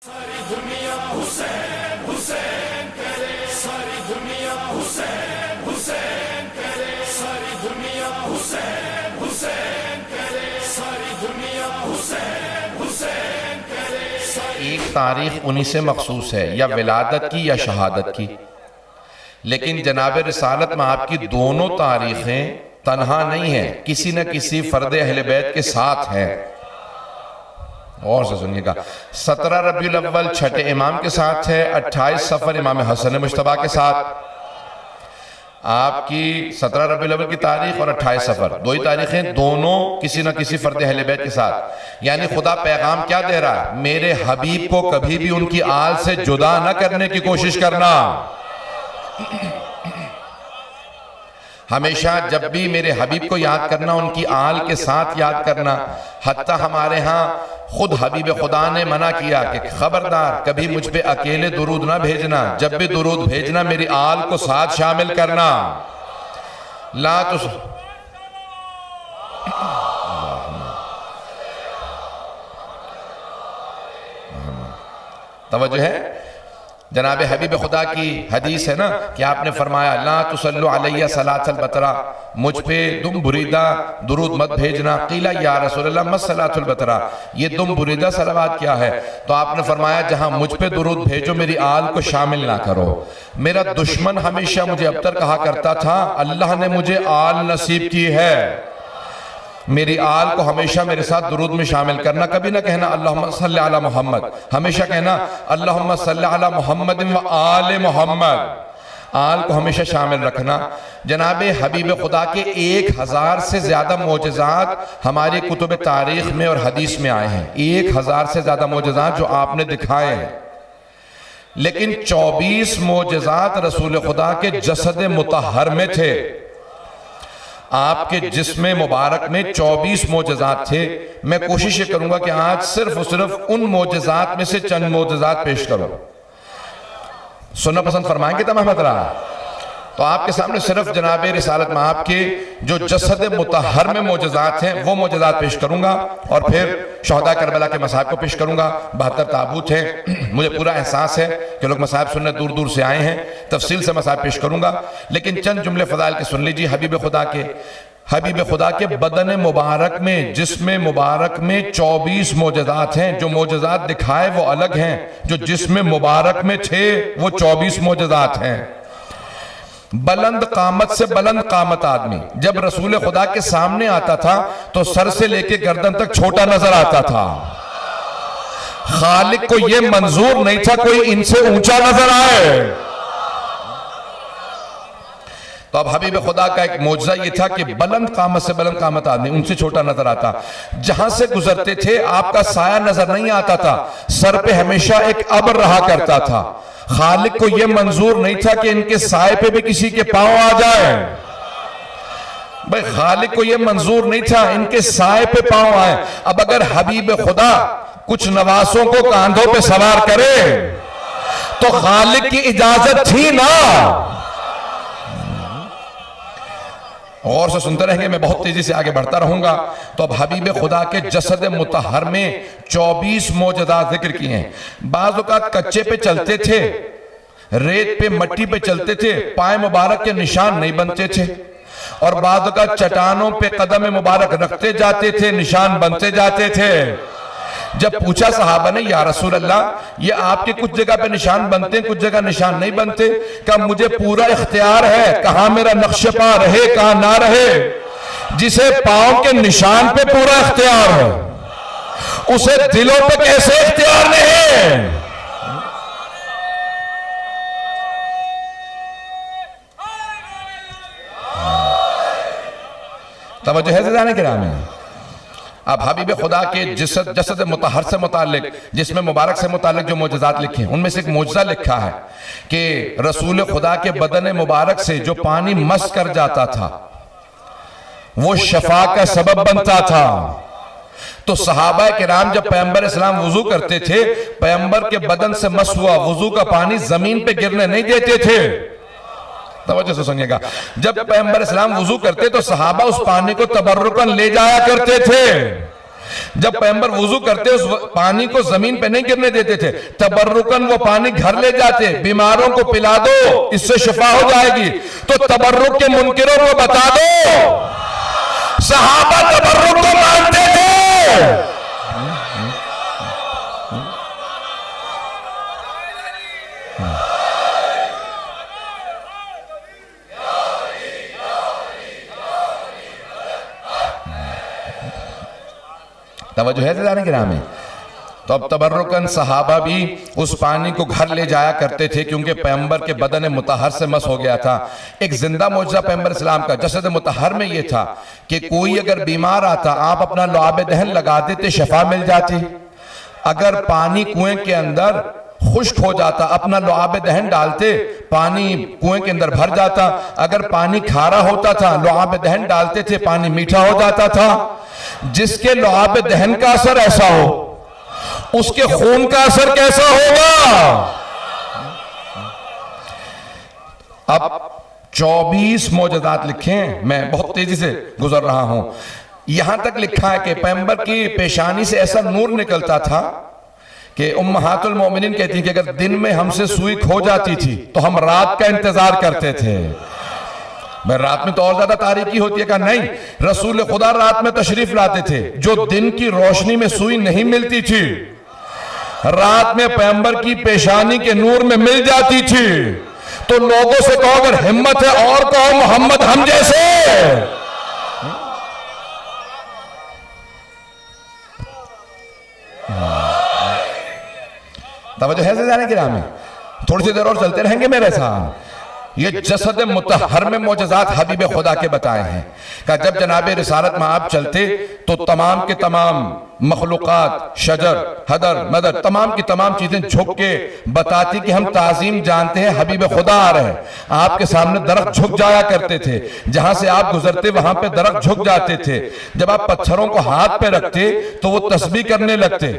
सारी दुनिया हुसैन हुसैन करे, सारी दुनिया हुसैन हुसैन करे, सारी दुनिया हुसैन हुसैन करे, सारी दुनिया हुसैन हुसैन करे। एक तारीख उन्हीं से मखसूस है, या विलादत की या शहादत की, लेकिन जनाब रिसालत में आपकी दोनों तारीखें तन्हा नहीं है, किसी न किसी फर्द अहले बैत के साथ है। और से सुनिएगा, 17 रबीउल अव्वल छठे इमाम के साथ है, 28 सफर इमाम हसन मुश्तबा के साथ। आपकी 17 रबीउल अव्वल की तारीख और 28 सफर, दो ही तारीखें, दोनों किसी न किसी फर्द अहले बैत के साथ। यानी खुदा पैगाम क्या दे रहा है, मेरे हबीब को कभी भी उनकी आल से जुदा न करने की कोशिश करना। हमेशा जब भी मेरे हबीब को याद करना, उनकी आल के साथ याद करना। हत्ता हमारे यहाँ खुद हबीब खुदा ने मना किया कि खबरदार कभी मुझ पे अकेले दुरूद ना भेजना, जब भी दुरूद भेजना मेरी आल को साथ शामिल करना। ला तो तवज्जो है, जनाब हबीब खुदा की हदीस है ना कि आपने फरमाया ला तुसल्लु अलैया सलातल बतरा, मुझ पे दुम बुरीदा दुरूद मत भेजना। क़ीला या रसूलल्लाह मस सलातुल बतरा, ये दुम बुरीदा सलावत क्या है? तो आपने फरमाया जहां मुझ पे दुरूद भेजो मेरी आल को शामिल ना करो। मेरा दुश्मन हमेशा मुझे अबतर कहा करता था, अल्लाह ने मुझे आल नसीब की है, मेरी आल को हमेशा मेरे साथ दुरूद में शामिल करना। कभी ना कहना अल्लाहुम्मा सल्ली अला मोहम्मद, हमेशा कहना अल्लाहुम्मा सल्ली अला मोहम्मद व आले मोहम्मद। आल को हमेशा शामिल रखना। जनाब हबीब खुदा के 1000 से ज्यादा मोजज़ात हमारी कुतुब तारीख में और हदीस में आए हैं, 1000 से ज्यादा मोजज़ात जो आपने दिखाए हैं। लेकिन 24 मोजज़ात रसूल खुदा के जसद मुतहर में थे। आपके जिस्म मुबारक में 24 मोजज़ात थे। मैं कोशिश करूंगा कि आज सिर्फ और सिर्फ उन मोजज़ात में से चंद मोजज़ात पेश करूं। सुनना पसंद फरमाएंगे तमाम हज़रात? तो आपके सामने सिर्फ जनाब रिसालत में आपके जो जसद मुतहर में मोजज़ात हैं वो मोजज़ात पेश करूंगा, और फिर शहदा करबला के मसाहब को पेश करूंगा। 72 ताबूत हैं, मुझे पूरा एहसास है कि लोग मसाहब सुनने दूर दूर से आए हैं, तफसील से मसाहब पेश करूंगा, लेकिन चंद जुमले फ़ज़ाइल के सुन लीजिए। हबीब खुदा के बदन मुबारक में, जिस्म मुबारक में 24 मोजज़ात हैं। जो मोजज़ात दिखाए वो अलग हैं, जो जिस्म मुबारक में थे वो 24 मोजज़ात हैं। बुलंद कामत से बुलंद कामत आदमी जब रसूल खुदा के सामने आता था तो सर से लेके गर्दन तक छोटा नजर आता था। खालिक को यह मंजूर नहीं था कोई इनसे ऊंचा नजर आए। तो अब हबीब खुदा का एक मौजज़ा ये था कि बुलंद कामत से बुलंद कामत आदमी उनसे छोटा नजर आता। जहां से गुजरते थे आपका साया नजर नहीं आता था, सर पे हमेशा एक अब्र रहा करता था। खालिक को यह मंजूर नहीं था कि इनके साए पे भी किसी के पांव आ जाए। भाई खालिक को यह मंजूर नहीं था इनके साए पे पांव आए। अब अगर हबीब खुदा कुछ नवासों को कांधों पे सवार करे तो खालिक की इजाजत थी ना। और से सुनते रहेंगे, मैं बहुत तेजी से आगे बढ़ता रहूंगा। तो अब हबीब खुदा के जसद मुतहर में 24 मोजज़ात जिक्र किए हैं। बाज़ औक़ात कच्चे पे चलते थे, रेत पे मट्टी पे चलते थे, पाए मुबारक के निशान नहीं बनते थे, और बाज़ औक़ात चट्टानों पे कदम मुबारक रखते जाते थे, निशान बनते जाते थे। जब पूछा सहाबा ने या रसूल अल्लाह ये आपके कुछ जगह पे निशान बनते हैं कुछ जगह निशान नहीं बनते, क्या मुझे पूरा इख्तियार है कहां मेरा नक्शे पा रहे कहां ना रहे? जिसे पांव के निशान पे पूरा इख्तियार है उसे दिलों पे कैसे इख्तियार नहीं? तवज्जो है ज़राने के नाम है। अब हबीब खुदा के जसद मुतहर से मुतालिक, जिसमें मुबारक से मुतालिक जो मोजज़ात लिखे हैं उनमें से एक मोजज़ा लिखा है कि रसूल खुदा के बदन मुबारक से जो पानी मस कर जाता था वो शफा का सबब बनता था। तो सहाबा किराम जब पैगंबर इस्लाम वुजू करते थे, पैगंबर के बदन से मस हुआ वुजू का पानी जमीन पे गिरने नहीं देते थे। तवज्जो से सुनिएगा, जब पैगंबर इस्लाम वुजू करते तो सहाबा उस पानी को तबर्रुकन ले जाया करते थे। जब पैगंबर वुजू करते उस पानी को जमीन पे नहीं गिरने देते थे, तबर्रुकन वो पानी घर ले जाते, बीमारों को पिला दो इससे शिफा हो जाएगी। तो तबर्रुक के मुनकिरों को बता दो, सहाबा तबर्रुक को मानते थे। तवज्जो है ज़राने की राह में। तो अब तबर्रुकन सहाबा भी उस पानी को घर ले जाया करते थे, क्योंकि पैगंबर के बदन मुतहर से मस हो गया था। एक जिंदा मौजज़ा पैगंबर इस्लाम का जसद मुतहर में यह था कि कोई अगर बीमार आता, आप अपना लुआब दहन लगा देते, शफा मिल जाती। अगर पानी कुएं के अंदर खुश्क हो जाता, अपना लुआब दहन डालते, पानी कुएं के अंदर भर जाता। अगर पानी खारा होता था, लुआब दहन डालते थे, पानी मीठा हो जाता था। जिसके लुआब दहन का असर ऐसा हो, उसके खून का असर कैसा होगा। अब 24 मौजज़ात लिखे, मैं बहुत तेजी से गुजर रहा हूं। यहां तक लिखा है कि पैगंबर की पेशानी से ऐसा नूर निकलता था कि उम्महातुल मोमिनीन कहती कि अगर दिन में हमसे सुई खो जाती थी तो हम रात का इंतजार करते थे। मैं रात में तो और ज्यादा तारीकी होती है। कहा नहीं, रसूल खुदा रात में तशरीफ लाते थे। जो दिन की रोशनी में सुई नहीं मिलती थी, रात में पैगंबर की पेशानी के नूर में मिल जाती थी। तो लोगों से कहो अगर हिम्मत है और कहो मोहम्मद हम जैसे। तवज्जो है ज़राने की राह में। थोड़ी सी देर और चलते रहेंगे मेरे साथ। ये जसद मुतहर में मौजज़ात हबीब खुदा के बताए हैं। कि जब जनाब रिसालत में आप चलते तो तमाम के तमाम मखलूक़ात, शजर, हदर, मदर, तमाम की तमाम चीजें झुक के बताती कि हम ताज़ीम जानते हैं, हबीब खुदा आ रहे हैं। आपके सामने दरख्त झुक जाया करते थे, जहां से आप गुजरते वहां पे दरख्त झुक जाते थे। जब आप पत्थरों को हाथ पे रखते तो वो तस्बीह करने लगते।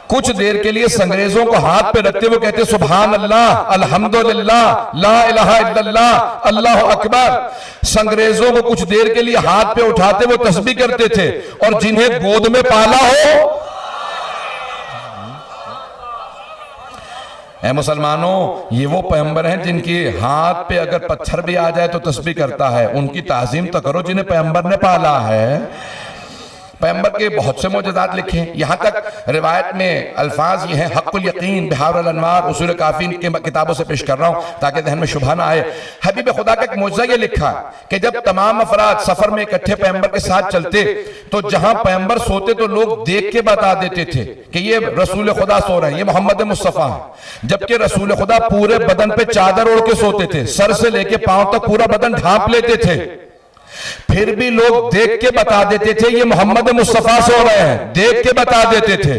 कुछ देर के लिए संग्रेजों को हाथ पे रखते वो कहते सुभान अल्लाह, अल्हम्दुलिल्लाह, ला इलाहा इल्लल्लाह, अल्लाहु अकबर। संग्रेजों को कुछ देर के लिए हाथ पे उठाते वो तस्बीह करते थे। और जिन्हें गोद में पाला हो, ऐ मुसलमानों, ये वो पैगंबर हैं जिनके हाथ पे अगर पत्थर भी आ जाए तो तस्बीह करता है। उनकी ताज़ीम तो करो जिन्हें पैगंबर ने पाला है। पैगंबर के बहुत से मौजज़ात लिखे हैं। यहां तक रिवायत में अल्फाज ये हैं, हक़्क़ुल यकीन, बिहारुल अनवार, उसूल काफ़ी के किताबों से पेश कर रहा हूं ताकि ज़हन में शुबहा ना आए। हबीब खुदा का एक मौजज़ा ये लिखा कि जब तमाम अफराद सफर में इकट्ठे पैगंबर के साथ चलते तो जहां पैगंबर सोते तो लोग देख के बता देते थे कि ये रसूल खुदा सो रहे हैं, ये मोहम्मद मुस्तफ़ा है। जबकि रसूल खुदा पूरे बदन पे चादर ओढ़ के सोते थे, सर से लेके पांव तक पूरा बदन ढांप लेते थे। फिर भी लोग देख के बता देते थे ये मोहम्मद मुस्तफा सो रहे हैं, देख के बता देते थे।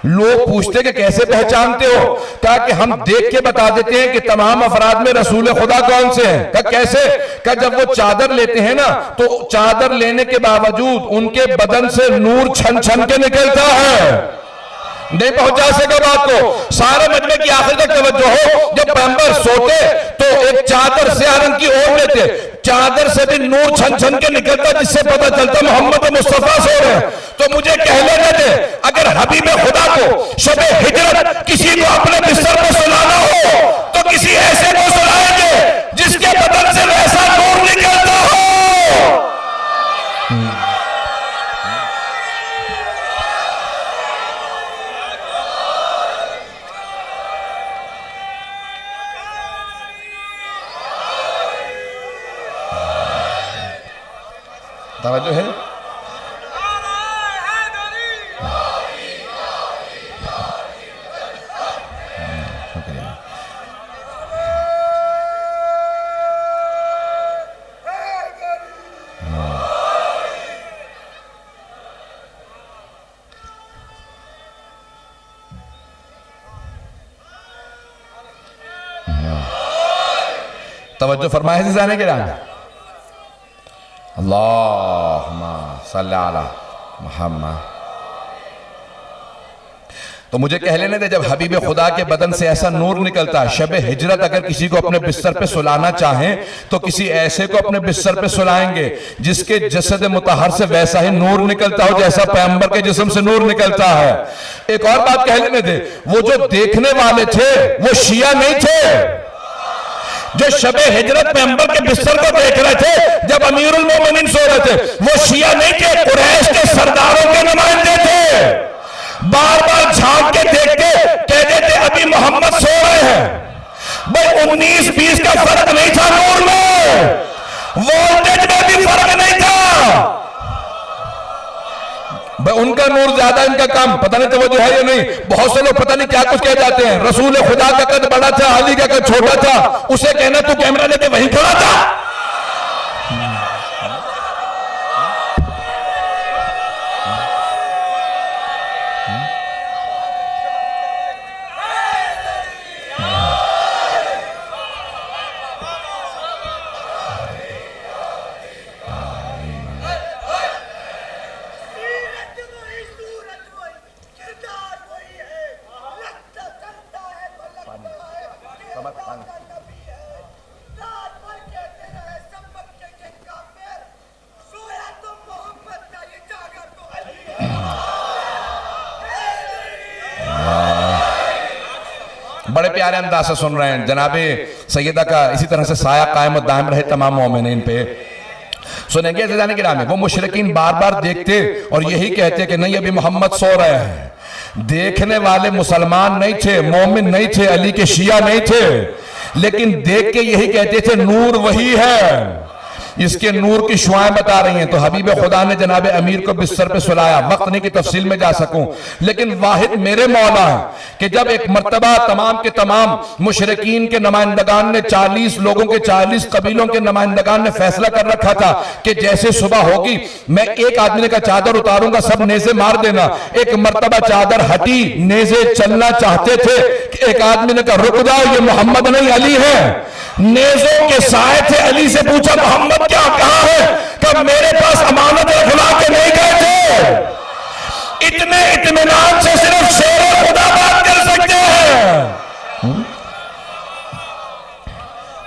लोग पूछते कि कैसे पहचानते हो? कहा कि हम देख के बता देते हैं कि तमाम अफराद में रसूल खुदा कौन से हैं। कहा कैसे? कहा जब वो चादर लेते हैं ना तो चादर लेने के बावजूद उनके बदन से नूर छन छन के निकलता है। नहीं पहुंचा सके बात को, सारे मजमे की आखिर तक तवज्जो हो। जब पैगंबर सोते तो एक चादर स्याह रंग की ओढ़ लेते, चादर से भी नूर छन छन के निकलता, जिससे पता चलता मोहम्मद मुस्तफा सो रहे हैं। तो मुझे कह लेने दे, अगर हबीब खुदा को शबे हिजरत किसी को अपने बिस्तर पर सुलाना हो तो किसी ऐसे को सुलाएंगे जिसके बदन से वैसा नूर निकलता हो। तवज्जो है? शुक्रिया। तवज्जो फरमाए से जाने के लिए अल्लाहुम्मा सल्ली अला मुहम्मद। तो मुझे कह लेने दे, जब हबीब खुदा के बदन से ऐसा नूर निकलता है, शब हिजरत अगर किसी को अपने बिस्तर पे सुलाना चाहें तो किसी ऐसे को अपने बिस्तर पे सुलाएंगे जिसके जसद मुतहर से वैसा ही नूर निकलता हो जैसा पैगंबर के जिस्म से नूर निकलता है। एक और बात कह लेने दे, वो जो देखने वाले थे वो शिया नहीं थे, जो शबे हिजरत पैगंबर के बिस्तर को देख रहे थे जब अमीरुल मोमिनीन सो रहे थे, वो शिया नहीं थे, कुरैश के सरदारों के नुमाइंदे थे। बार बार झांक के देखते, कहते थे अभी मोहम्मद सो रहे हैं। भाई 19-20 का फर्क नहीं था नूर में, वोल्टेज में भी फर्क नहीं था। भाई उनका नूर ज्यादा, इनका कम, पता नहीं तो वो जो है या नहीं। बहुत से लोग पता नहीं क्या कुछ कह जाते हैं, रसूल खुदा का कद बड़ा था, अली का कद छोटा था, उसे कहना तू कैमरा लेके वहीं खड़ा था। बड़े प्यारे अंदाज से सुन रहे हैं जनाबे सैयदा का इसी तरह से साया कायम और दायम रहे तमाम मोमिनीन पे। सुनेंगे जाने के नाम है, वो मुशरिकीन बार बार देखते और यही कहते कि नहीं अभी मोहम्मद सो रहे हैं। देखने वाले मुसलमान नहीं थे, मोमिन नहीं थे, अली के शिया नहीं थे, लेकिन देख के यही कहते थे नूर वही है, इसके नूर की शुआएं बता रही हैं। तो हबीब खुदा ने जनाब अमीर को बिस्तर पे सुलाया। वक्त नहीं कि तफसील में जा सकूं, लेकिन वाहिद मेरे मौला है कि जब एक मर्तबा तमाम के तमाम मुशरिकीन के नुमाइंदगान ने 40 लोगों के 40 कबीलों के नुमाइंदगान ने फैसला कर रखा था कि जैसे सुबह होगी मैं एक आदमी का चादर उतारूंगा, सब नेज़े मार देना। एक मर्तबा चादर हटी, नेज़े चलना चाहते थे, एक आदमी ने कहा रुक जाओ, ये मोहम्मद नहीं अली है। नेज़ों के साए थे, अली से पूछा मोहम्मद क्या कहां है? कब मेरे पास अमानत रखवा के नहीं गए थे। इतने इत्मीनान से सिर्फ शेर खुदा बात कर सकते हैं।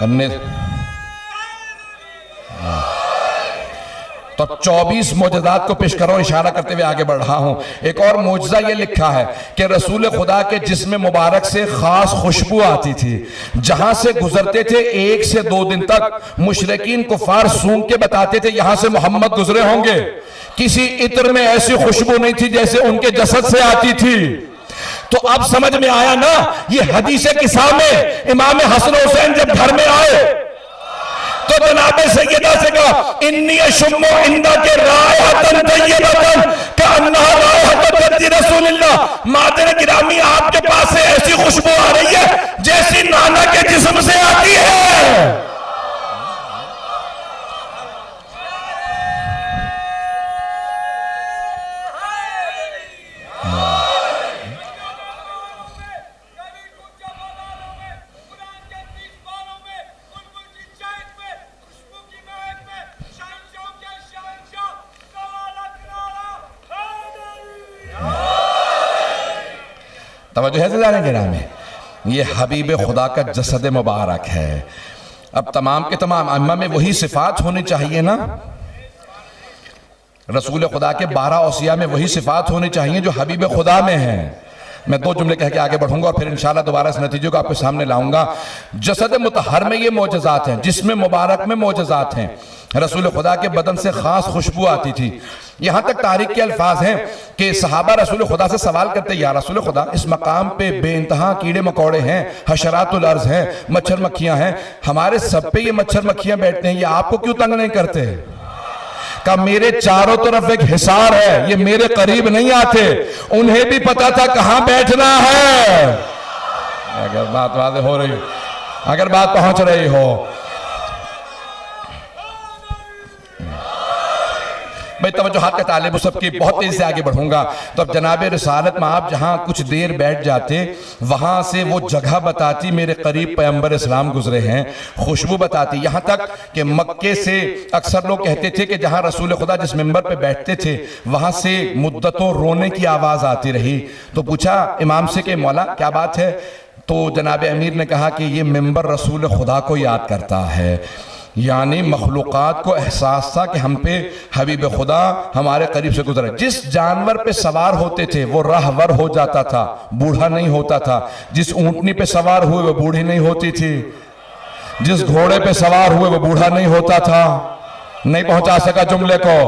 करने तो 24 मोजज़ात को पेश करो, इशारा करते हुए आगे बढ़ रहा हूं। एक और मोजज़ा ये लिखा है कि रसूल खुदा के जिस्म मुबारक से खास खुशबू आती थी, जहां से गुजरते थे 1 से 2 दिन तक मुशरिकीन कुफार सूंघ के बताते थे यहां से मोहम्मद गुजरे होंगे। किसी इत्र में ऐसी खुशबू नहीं थी जैसे उनके जसद से आती थी। तो अब समझ में आया ना, ये हदीस किस्सा में इमाम हसन हुसैन जब घर में आए तो जनाब सैयदा से कहा इन्नी शुम्मो इंदा के रायहतन तय्यबतन कअन्नहा रायहतु रसूलिल्लाह। मादर गिरामी आपके पास से ऐसी खुशबू आ रही है जैसी नाना के जिस्म से आती है। तवज्जो है जाने के नाम है, ये हबीब खुदा का जसद मुबारक है। अब तमाम के तमाम अम्मा में वही सिफात होनी चाहिए ना, रसूल खुदा के 12 औसिया में वही सिफात होनी चाहिए जो हबीब खुदा में है। मैं 2 जुमले कह के आगे बढ़ूंगा और फिर इंशाल्लाह दोबारा इस नतीजे को आपके सामने लाऊंगा। जसद मुतहर में ये मोजज़ात हैं, जिसमें मुबारक में मोजज़ात हैं। रसूल खुदा के बदन से खास खुशबू आती थी। यहां तक तारीख के अल्फाज हैं कि सहाबा रसूल खुदा से सवाल करते, या रसूल खुदा इस मकाम पे बेइंतहा कीड़े मकोड़े हैं, हशरातुल अर्ज़ हैं, मच्छर मक्खियां हैं, हमारे सब पे ये मच्छर मक्खियां बैठते हैं, ये आपको क्यों तंग नहीं करते? का मेरे चारों तरफ एक हिसार है, ये मेरे करीब नहीं आते, उन्हें भी पता था कहां बैठना है। अगर बात वादे हो रही, अगर बात पहुंच रही हो, भाई तवज्जुहात के तालिब सबकी बहुत तेजी से आगे बढ़ूंगा। तो अब जनाब रिसालत में आप जहां कुछ देर बैठ जाते, वहां से वो जगह बताती मेरे करीब पैगंबर इस्लाम गुजरे हैं, खुशबू बताती, यहां तक कि मक्के से अक्सर लोग कहते थे कि जहां रसूल खुदा जिस मिंबर पे बैठते थे वहां से मुद्दतों रोने की आवाज आती रही। तो पूछा इमाम से कि मौला क्या बात है? तो जनाब अमीर ने कहा कि ये मिंबर रसूल खुदा को याद करता है, यानी मखलूक़ात को एहसास था कि हम पे हबीब खुदा हमारे करीब से गुजरे। जिस जानवर पे सवार होते थे वो राहवर हो जाता था, बूढ़ा नहीं होता था। जिस ऊंटनी पे सवार हुए वो बूढ़ी नहीं होती थी, जिस घोड़े पे सवार हुए वो बूढ़ा नहीं होता था। नहीं पहुंचा सका जुमले को।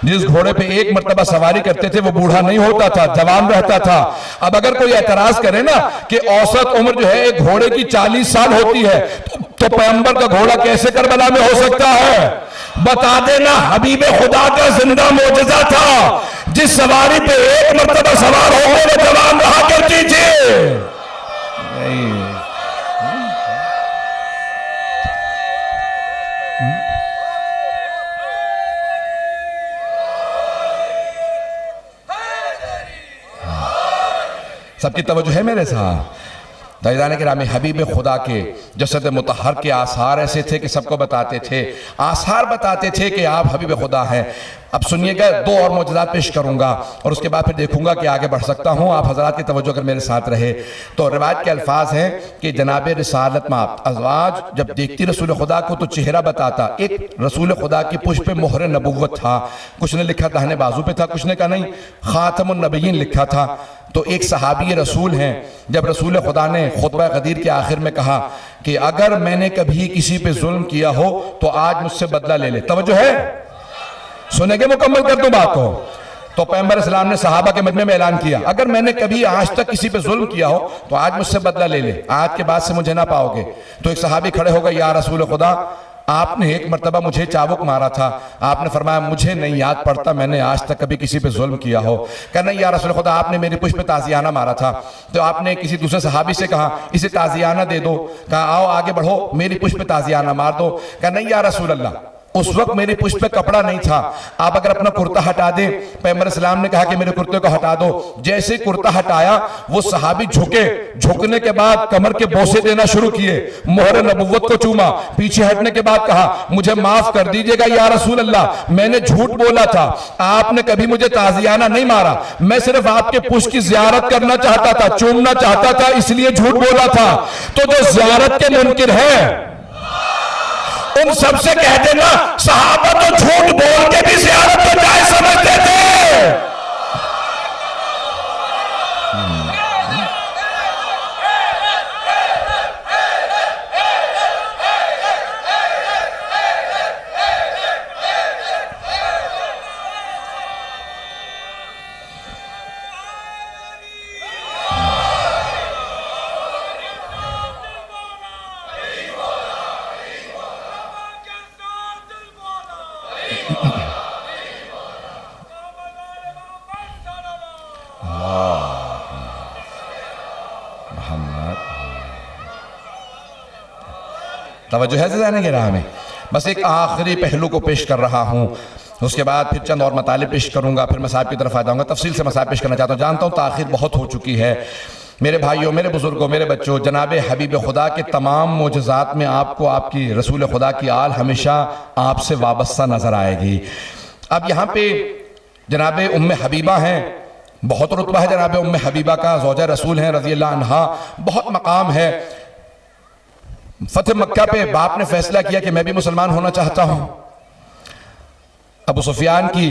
जिस घोड़े पे एक मर्तबा सवारी करते थे वो बूढ़ा नहीं होता था, जवान रहता था। अब अगर कोई एतराज करे ना कि औसत उम्र जो है एक घोड़े की 40 साल होती है, तो पैगंबर का घोड़ा कैसे करबला में हो सकता है? बता देना हबीब खुदा का जिंदा मोजज़ा था, जिस सवारी पे एक मर्तबा सवार हो गए वो जवान रहा करती थी। सबकी तवज्जो है मेरे साथ? दाइदाने के रामी हबीब खुदा के जसद मुतहर के आसार ऐसे थे कि सबको बताते थे, आसार बताते थे कि आप हबीब खुदा हैं। अब सुनिएगा, दो और मौजज़ात पेश करूंगा और उसके बाद फिर देखूंगा कि आगे बढ़ सकता हूं। आप हजरात की तवज्जो अगर मेरे साथ रहे तो रिवायत के अल्फाज हैं कि जनाब रिसालत में अज़वाज जब देखती रसूल खुदा को तो चेहरा बताता। एक रसूल खुदा की पुष्प पे मोहर नबुव्वत था, कुछ ने लिखा दाहिने बाजू पे था, कुछ ने कहा नहीं खातमुन नबिय्यीन लिखा था। तो एक सहाबी रसूल हैं, जब रसूल खुदा ने खुतबा गदीर के आखिर में कहा कि अगर मैंने कभी किसी पे जुल्म किया हो तो आज मुझसे बदला ले ले। तवज्जो है? सुनेंगे, मुकम्मल कर दूं बात को। तो पैगंबर इस्लाम ने सहाबा के मजमे में ऐलान किया, अगर मैंने कभी आज तक किसी पे जुल्म किया हो तो आज मुझसे बदला ले ले, आज के बाद से मुझे ना पाओगे। तो एक सहाबी खड़े हो गए, या रसूल खुदा आपने एक मर्तबा मुझे चाबुक मारा था, आपने फरमाया मुझे नहीं याद पड़ता मैंने आज तक कभी किसी पे जुल्म किया हो। कहना या रसूल खुदा आपने मेरी पुष्प पे ताजियाना मारा था, तो आपने किसी दूसरे सहाबी से कहा इसे ताजियाना दे दो, कहा आओ आगे बढ़ो मेरी पुष्प पे ताजियाना मार दो। कहना या रसूल अल्लाह उस वक्त मेरी पुष्प पे कपड़ा नहीं था, आप अगर अपना कुर्ता हटा दे। पैगंबर इस्लाम ने कहा कि मेरे कुर्ते को हटा दो। जैसे कुर्ता हटाया वो सहाबी झुके, झुकने के बाद कमर के बोसे देना शुरू किए, मोहर नबुव्वत को चूमा। पीछे हटने के बाद कहा मुझे माफ कर दीजिएगा या रसूल अल्लाह, मैंने झूठ बोला था, आपने कभी मुझे ताजियाना नहीं मारा, मैं सिर्फ आपके पुष्प की जियारत करना चाहता था, चूमना चाहता था, इसलिए झूठ बोला था। तो जो जियारत के मुनकिर है उन सबसे कह देना सहाबा तो झूठ बोल के भी ज़ियारत को जायज़ समझते थे। तवज्जो है ज़ियाने के राह में। बस एक आखिरी पहलू को पेश कर रहा हूँ, उसके बाद फिर चंद और मतालिब पेश करूंगा, फिर मसाइब की तरफ आ जाऊंगा। तफसील से मसाइब पेश करना चाहता हूँ, जानता हूँ ताखिर बहुत हो चुकी है। मेरे भाइयों, मेरे बुजुर्गों, मेरे बच्चों, जनाब हबीब खुदा के तमाम मोजज़ात में आपको आपकी रसूल खुदा की आल हमेशा आपसे वाबस्ता नजर आएगी। अब यहाँ पे जनाब उम्मे हबीबा हैं, बहुत रुतबा है जनाब उम्मे हबीबा का, ज़ौजा रसूल हैं रज़ी अल्लाह अन्हा, बहुत मकाम है। फतेह मक्का पे बाप ने फैसला किया कि मैं भी मुसलमान होना चाहता हूं। अबू सुफियान की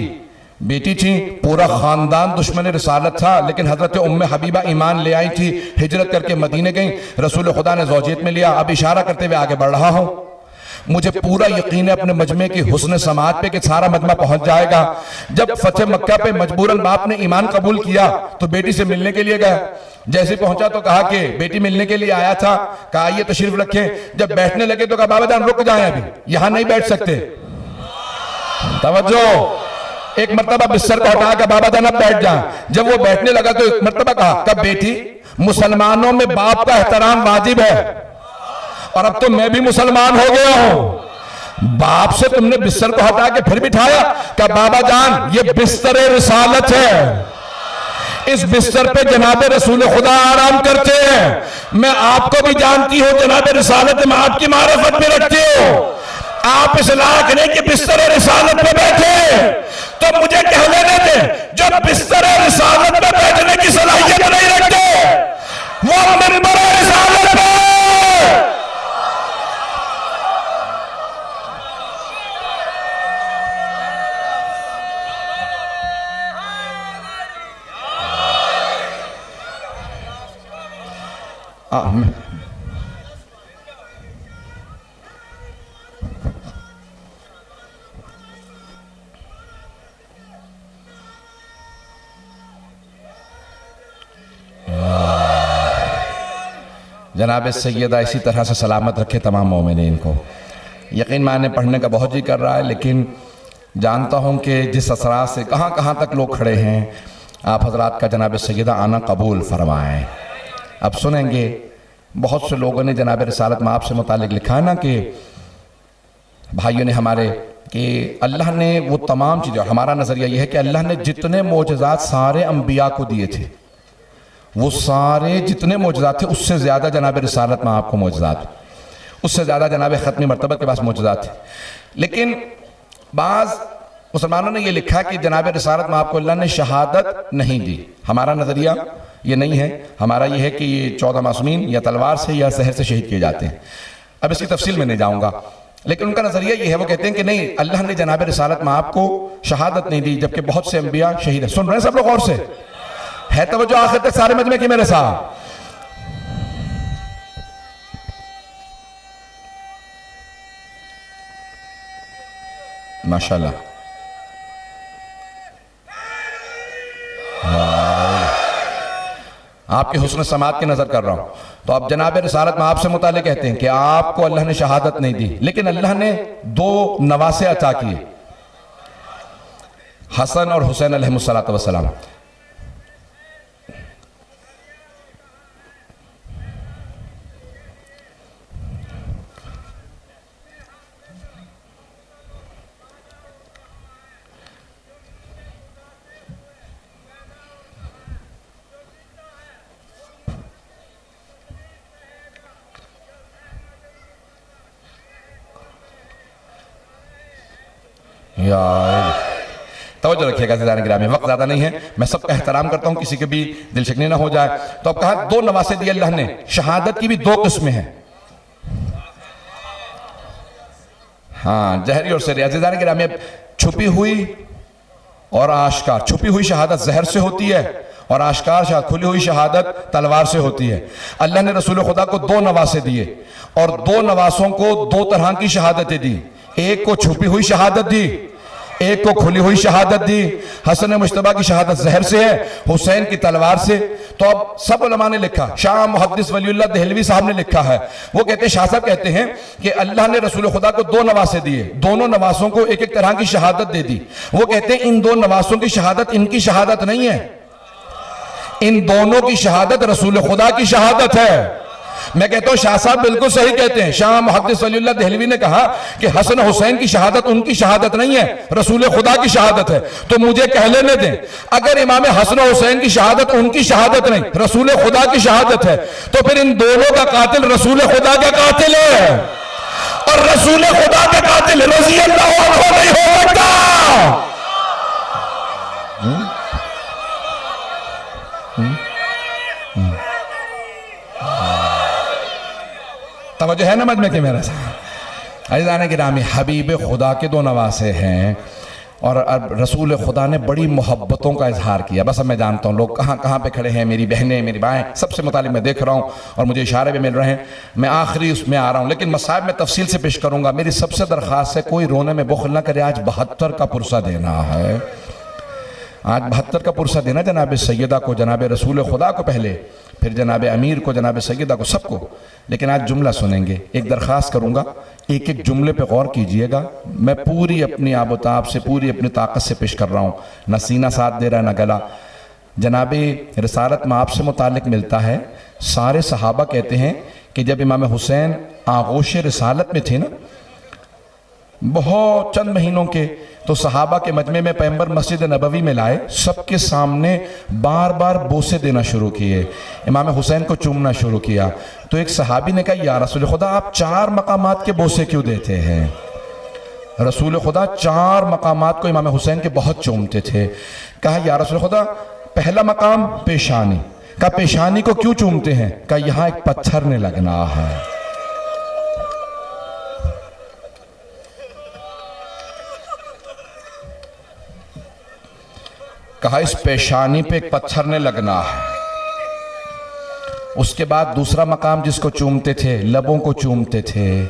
बेटी थी, पूरा खानदान दुश्मन रिसालत था, लेकिन हजरत उम्मे हबीबा ईमान ले आई थी, हिजरत करके मदीने गई, रसूल खुदा ने ज़ौजियत में लिया। अब इशारा करते हुए आगे बढ़ रहा हूं, मुझे पूरा यकीन है अपने मजमे की हुस्न समात पे कि सारा मजमा पहुंच जाएगा। जब फतेह मक्का पे मजबूरन बाप ने ईमान कबूल किया तो बेटी से मिलने के लिए गया। जैसे पहुंचा तो कहा कि बेटी मिलने के लिए आया था, कहा ये तशरीफ रखें। जब बैठने लगे तो कहा बाबा जान रुक जाएं, अभी यहां नहीं बैठ सकते। तवज्जो, एक मर्तबा बिस्तर को हटा कर बाबा जान अब बैठ जाए। जब वो बैठने लगा तो एक मर्तबा कहा, कब बेटी मुसलमानों में बाप का एहतराम वाजिब है और अब तो मैं भी मुसलमान हो गया हूं। बाप से तुमने बिस्तर को हटा के फिर बिठाया? क्या बाबा जान ये बिस्तर रिसालत है, इस बिस्तर पे जनाब रसूल खुदा आराम करते हैं। मैं आपको भी जानती हूँ जनाब रिसालत में आपकी मारिफत भी रखती हूँ, आप इस लायक नहीं कि बिस्तर रिसालत में बैठे, तो मुझे कह लेने दे जो बिस्तर रिसालत में बैठने की सलाहियत नहीं रखते वो मिंबर रिसालत पे जनाब सैयदा इसी तरह से सलामत रखे तमाम मोमिनीन को। यकीन माने पढ़ने का बहुत जी कर रहा है, लेकिन जानता हूँ कि जिस असरात से कहाँ कहाँ तक लोग खड़े हैं, आप हजरात का जनाब सैयदा आना कबूल फरमाएँ। अब सुनेंगे बहुत से लोगों ने जनाब रिसालत में आपसे मुतालिक लिखा है ना कि भाइयों ने हमारे कि अल्लाह ने वो तमाम चीज़ें, हमारा नज़रिया ये है कि अल्लाह ने जितने मोजज़ात सारे अम्बिया को दिए थे, वो सारे जितने मोजज़ात थे उससे ज़्यादा जनाब रिसालत में आपको मोजज़ात, उससे ज़्यादा जनाब ख़त्मी मरतबत के पास मोजज़ात थे। लेकिन बाज़ मुसलमानों ने ये लिखा कि जनाब रिसालत में आपको अल्लाह ने शहादत नहीं दी। हमारा नज़रिया ये नहीं है, हमारा ये है कि ये 14 मासूमीन या तलवार से या जहर से शहीद किए जाते हैं। अब इसकी तफसील में नहीं जाऊँगा, लेकिन उनका नज़रिया ये है, वो कहते हैं कि नहीं, अल्लाह ने जनाब रिसालत में आपको शहादत नहीं दी, जबकि बहुत से अम्बिया शहीद है। सुन रहे हैं सब लोग गौर से? है तवज्जो आखिर तक सारे मजमे की मेरे साथ? माशाल्लाह, आपके हुस्न समात की नजर कर रहा हूं। तो अब जनाब रिसालत में आपसे मुतालिक कहते हैं कि आपको अल्लाह ने शहादत नहीं दी, लेकिन अल्लाह ने 2 नवासे अता किए, हसन और हुसैन अलैहिस्सलातु वस्सलाम। तवज्जो रखिएगा ज़िदान गिरामी, वक्त ज़्यादा नहीं है, मैं सबका एहतराम करता हूँ, किसी के भी दिल शिकनी ना हो जाए। तो अब कहा 2 नवासे दिए अल्लाह ने। शहादत की भी 2 किस्में हैं, हाँ, जहरी और सरी। ज़िदान गिरामी, छुपी हुई और आश्कार। छुपी हुई शहादत जहर से होती है और आश्कार शहादत, खुली हुई शहादत तलवार से होती है। अल्लाह ने रसूल खुदा को 2 नवासे दिए और 2 नवासों को 2 तरह की शहादतें दी। एक को छुपी हुई शहादत दी, एक को खुली हुई शहादत दी। हसन मुश्तबा की शहादत जहर से है, हुसैन की तलवार से। तो अब सब उलमा ने लिखा, शाह मुहद्दिस वलीउल्लाह देहलवी साहब ने लिखा है, वो कहते हैं, शाह साहब कहते हैं कि अल्लाह ने रसूल खुदा को 2 नवासे दिए, दोनों नवासों को एक एक तरह की शहादत दे दी। वो कहते हैं इन 2 नवासों की शहादत इनकी शहादत नहीं है, इन दोनों की शहादत रसूल खुदा की शहादत है। मैं कहता हूं शाह साहब बिल्कुल सही कहते हैं। शाह मुहद्दिस वलीउल्लाह देहलवी ने कहा कि हसन हुसैन की शहादत उनकी शहादत नहीं है, रसूल खुदा की शहादत है। तो मुझे कह लेने दें, अगर इमाम हसन हुसैन की शहादत उनकी शहादत नहीं, रसूल खुदा की शहादत है, तो फिर इन दोनों का कातिल रसूल खुदा का कातिल है, और रसूल खुदा का कातिल रज़ी अल्लाह अन्हु नहीं हो सकता। तवज्जो है ना मजमे के मेरे साथ? अज़ीज़ान गिरामी, हबीब खुदा के 2 नवासे हैं और अब रसूल खुदा ने बड़ी मोहब्बतों का इजहार किया। बस अब मैं जानता हूँ लोग कहाँ कहाँ पे खड़े हैं, मेरी बहनें, मेरी बाएँ, सबसे मुतालिक मैं देख रहा हूँ और मुझे इशारे भी मिल रहे हैं। मैं आखिरी उसमें आ रहा हूँ, लेकिन मसाइब में तफसील से पेश करूँगा। मेरी सबसे दरख्वास्त है, कोई रोने में बुख़्ल ना करे। आज 72 का पुरसा देना है, आज 72 का पुरसा देना जनाब सैयदा को, जनाब रसूल खुदा को पहले, फिर जनाब अमीर को, जनाब सैयदा को, सबको। लेकिन आज जुमला सुनेंगे, एक दरख्वास्त करूँगा, एक एक जुमले पे गौर कीजिएगा। मैं पूरी अपनी आबोताब से, पूरी अपनी ताकत से पेश कर रहा हूँ, न सीना साथ दे रहा है न गला। जनाब रिसालत में आपसे मुतालिक मिलता है, सारे सहाबा कहते हैं कि जब इमाम हुसैन आगोश रिसालत में थे ना, बहुत चंद महीनों के, तो सहाबा के मजमे में पैगंबर मस्जिद नबवी में लाए, सबके सामने बार बार बोसे देना शुरू किए, इमाम हुसैन को चूमना शुरू किया। तो एक सहाबी ने कहा, या रसूल खुदा, आप 4 मकामात के बोसे क्यों देते हैं? रसूल खुदा 4 मकामात को इमाम हुसैन के बहुत चूमते थे। कहा, या रसूल खुदा, पहला मकाम पेशानी। कहा, पेशानी को क्यों चूमते हैं? कहा, यहां एक पत्थर ने लगना है। कहा, इस पेशानी पे एक पत्थर ने लगना है। उसके बाद दूसरा मकाम जिसको चूमते थे, लबों को चूमते थे।